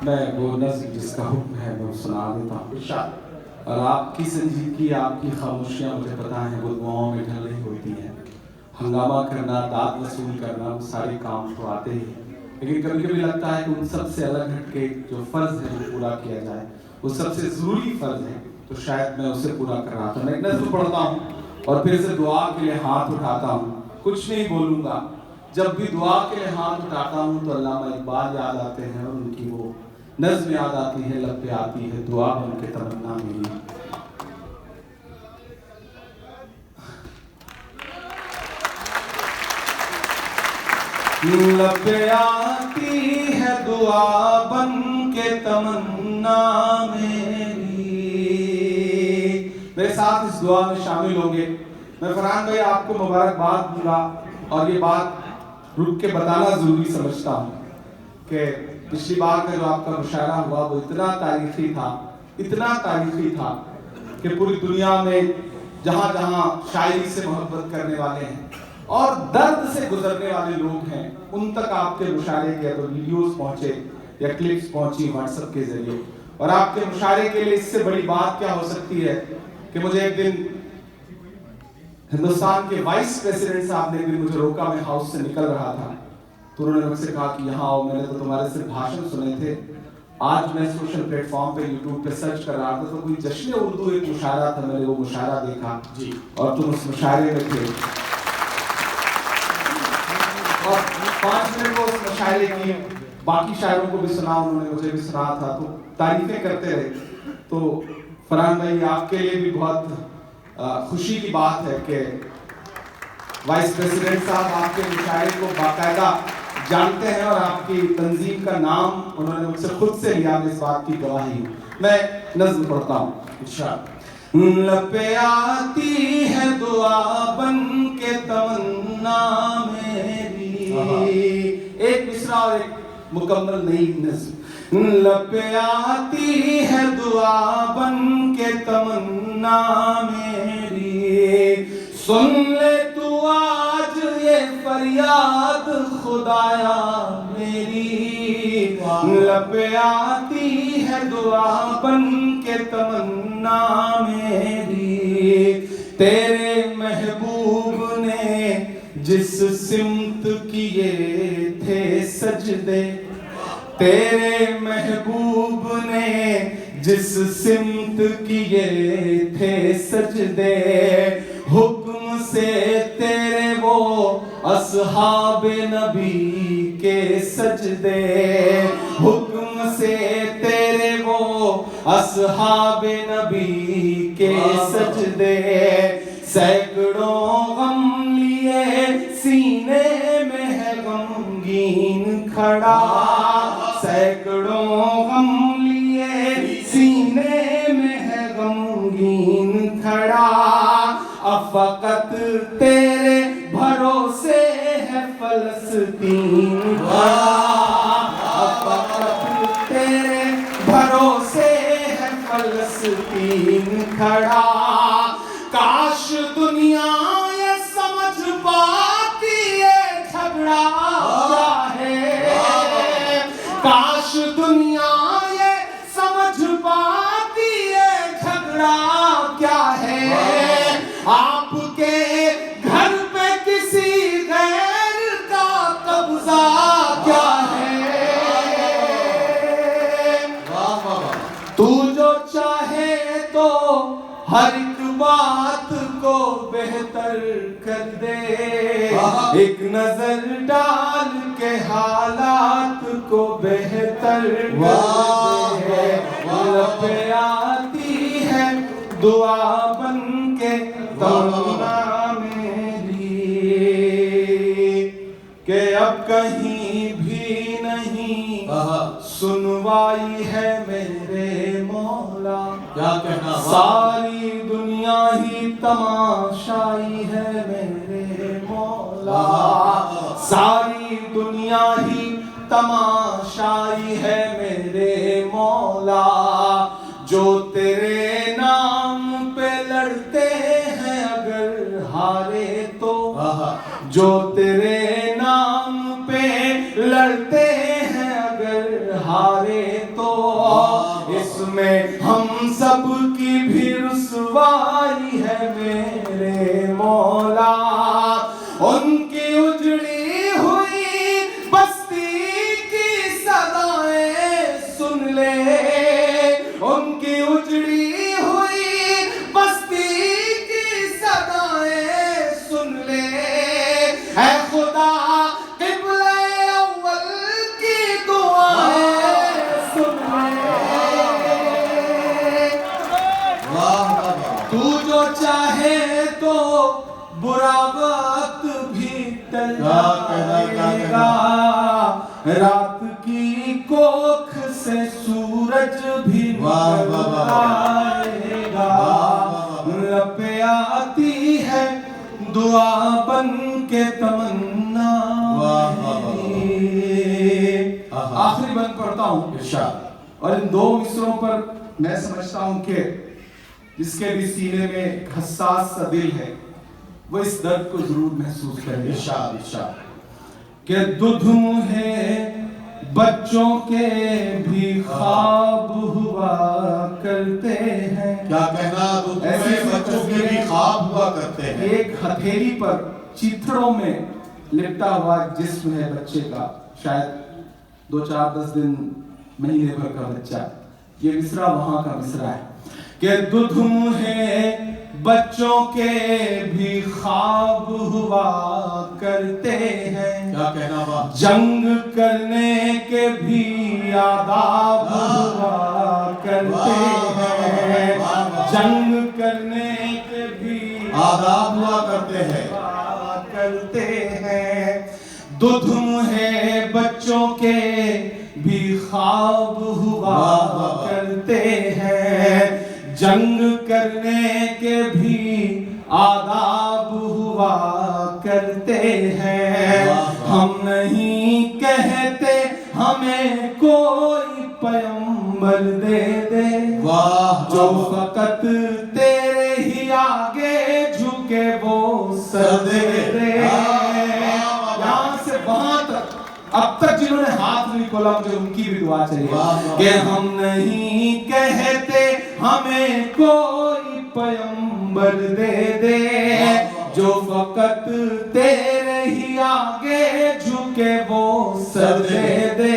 میں وہ نظم جس کا حکم ہے وہ سنا دیتا ہوں، اور آپ کی سنجیدگی، آپ کی خاموشیاں مجھے پتہ ہیں وہ دعاؤں میں ڈھل رہی ہوتی ہیں۔ ہنگامہ کرنا، داد وصول کرنا، وہ سارے کام تو آتے ہی، لیکن کبھی کبھی لگتا ہے کہ ان سب سے الگ ہٹ کے جو فرض ہے جو پورا کیا جائے، وہ سب سے ضروری فرض ہے، تو شاید میں اسے پورا کر رہا تھا۔ میں ایک نظم پڑھتا ہوں اور پھر سے دعا کے لیے ہاتھ اٹھاتا ہوں، کچھ نہیں بولوں گا۔ جب بھی دعا کے لیے ہاتھ اٹھاتا ہوں تو علامہ اقبال یاد آتے ہیں اور ان کی وہ نظم یاد آتی ہے، لب پہ آتی ہے دعا بن کے تمنا میری۔ لب پہ آتی ہے دعا بن کے تمنا میری۔ میرے ساتھ اس دعا میں شامل ہوں گے۔ میں فرحان بھائی آپ کو مبارکباد دوں گا، اور یہ بات رک کے بتانا ضروری سمجھتا ہوں کہ پچھلی بار کا جو آپ کا مشاعرہ ہوا وہ اتنا تاریخی تھا کہ پوری دنیا میں جہاں جہاں شاعری سے محبت کرنے والے ہیں اور درد سے گزرنے والے لوگ ہیں، ان تک آپ کے مشاعرے کے تو ویڈیوز پہنچے یا کلپس پہنچی واٹس ایپ کے ذریعے۔ اور آپ کے مشاعرے کے لیے اس سے بڑی بات کیا ہو سکتی ہے کہ مجھے ایک دن ہندوستان کے وائس پریزیڈنٹ صاحب نے بھی مجھے روکا، میں ہاؤس سے نکل رہا تھا تو انہوں نے مجھ سے کہا کہ یہاں آؤ، میں نے تو تمہارے سے بھاشن سنے تھے، آج میں سوشل پلیٹ فارم پہ یوٹیوب پہ سرچ کر رہا تھا تو کوئی جشن اردو ایک مشاعرہ تھا، میں نے وہ مشاعرہ دیکھا جی، اور تم اس مشاعرے میں تھے، اور 5 منٹ وہ اس مشاعرے کی باقی شاعروں کو بھی سنا، انہوں نے مجھے بھی سنا تھا، تو تعریفیں کرتے رہے۔ تو فرحان بھائی آپ کے لیے بھی بہت خوشی کی بات ہے کہ وائس پریزیڈنٹ صاحب آپ کے مشاعرے کو باقاعدہ جانتے ہیں اور آپ کی تنظیم کا نام انہوں نے مجھ سے خود سے لیا، اس بات کی گواہی۔ میں نظم پڑھتا ہوں انشاءاللہ۔ لب پہ آتی ہے دعا بن کے تمنا میری، ایک مصرع اور ایک مکمل نئی نظم۔ لب پہ آتی ہے دعا بن کے تمنا میری، سن لے تو آج یہ فریاد خدایا میری۔ لب پہ آتی ہے دعا بن کے تمنا میری، تیرے محبوب نے جس سمت کیے تھے سجدے، تیرے محبوب نے جس سمت کیے تھے سجدے، حکم سے تیرے وہ اصحاب نبی کے سجدے، حکم سے تیرے وہ اصحاب نبی کے سجدے، سینکڑوں غم لیے سینے میں ہے غمگین کھڑا، سینکڑوں غم لیے سینے میں ہے غمگین کھڑا، اب فقط تیرے بھروسے ہے فلسطین بھرا، اب فقط تیرے بھروسے ہے فلسطین کھڑا، کاش دنیا یہ سمجھ پاتی یہ جھگڑا کیا ہے، کاش دنیا یہ سمجھ پاتی یہ جھگڑا کیا ہے، آپ کے گھر پہ کسی غیر کا قبضہ کیا ہے، تو جو چاہے تو ہر ایک بات کو بہتر کر دے، ایک نظر ڈال کے حالات کو بہتر کر دے، لب پہ آتی ہے دعا بن کے تمنا میری، کہ اب کہیں بھی نہیں سنوائی ہے میرے مولا، کیا کہنا، ساری دنیا ہی تماشائی ہے میرے مولا، ساری دنیا ہی تماشائی ہے میرے مولا، جو تیرے نام پہ لڑتے ہیں اگر ہارے تو، جو تیرے نام پہ لڑتے ہیں اگر پھر ہارے تو اس میں ہم سب کی بھی رسوائی ہے میرے مولا. ان کی اجڑی ہوئی بستی کی صدائیں سن لے, ان کی اجڑی ہوئی بستی کی صدائیں سن لے. اے خدا قبلہ اول کی دعائیں سن لے. تو جو چاہے تو برا وقت بھی ٹل جائے گا, رات کی کوکھ سے سورج بھی نکل آئے گا. لب پہ آتی ہے دعا بن کے تمنا. آخری بند پڑھتا ہوں اور ان دو مصروں پر میں سمجھتا ہوں کہ جس کے بھی سینے میں ایک حساس سا دل ہے وہ اس درد کو ضرور محسوس کرے. کہ دودھ ہے بچوں کے بھی خواب ہوا کرتے ہیں. کیا کہنا, دودھ میں بچوں کے بھی خواب ہوا کرتے ہیں. ایک ہتھیلی پر چتھڑوں میں لپٹا ہوا جسم ہے بچے کا, شاید 2-4-10 دن مہینے بھر کا بچہ. یہ مصرع وہاں کا مصرع ہے کہ دودھ ہے بچوں کے بھی خواب ہوا کرتے ہیں. کیا کہنا با, جنگ کرنے کے بھی آداب ہوا کرتے ہیں. جنگ کرنے کے بھی آداب ہوا کرتے ہیں. دودھ ہے بچوں کے بھی خواب ہوا کرتے ہیں. جنگ کرنے کے بھی آداب ہوا کرتے ہیں. ہم نہیں کہتے ہمیں کوئی پیغمبر دے دے, جو فقط تیرے ہی آگے جھکے وہ سر دے دے. یہاں سے وہاں تک اب تک جنہوں نے ہاتھ نہیں کھولا مجھے ان کی بھی دعا چاہیے کہ ہم نہیں کہتے ہمیں کوئی پیغمبر دے دے, جو فقط تیرے ہی آگے جھکے وہ سر دے دے.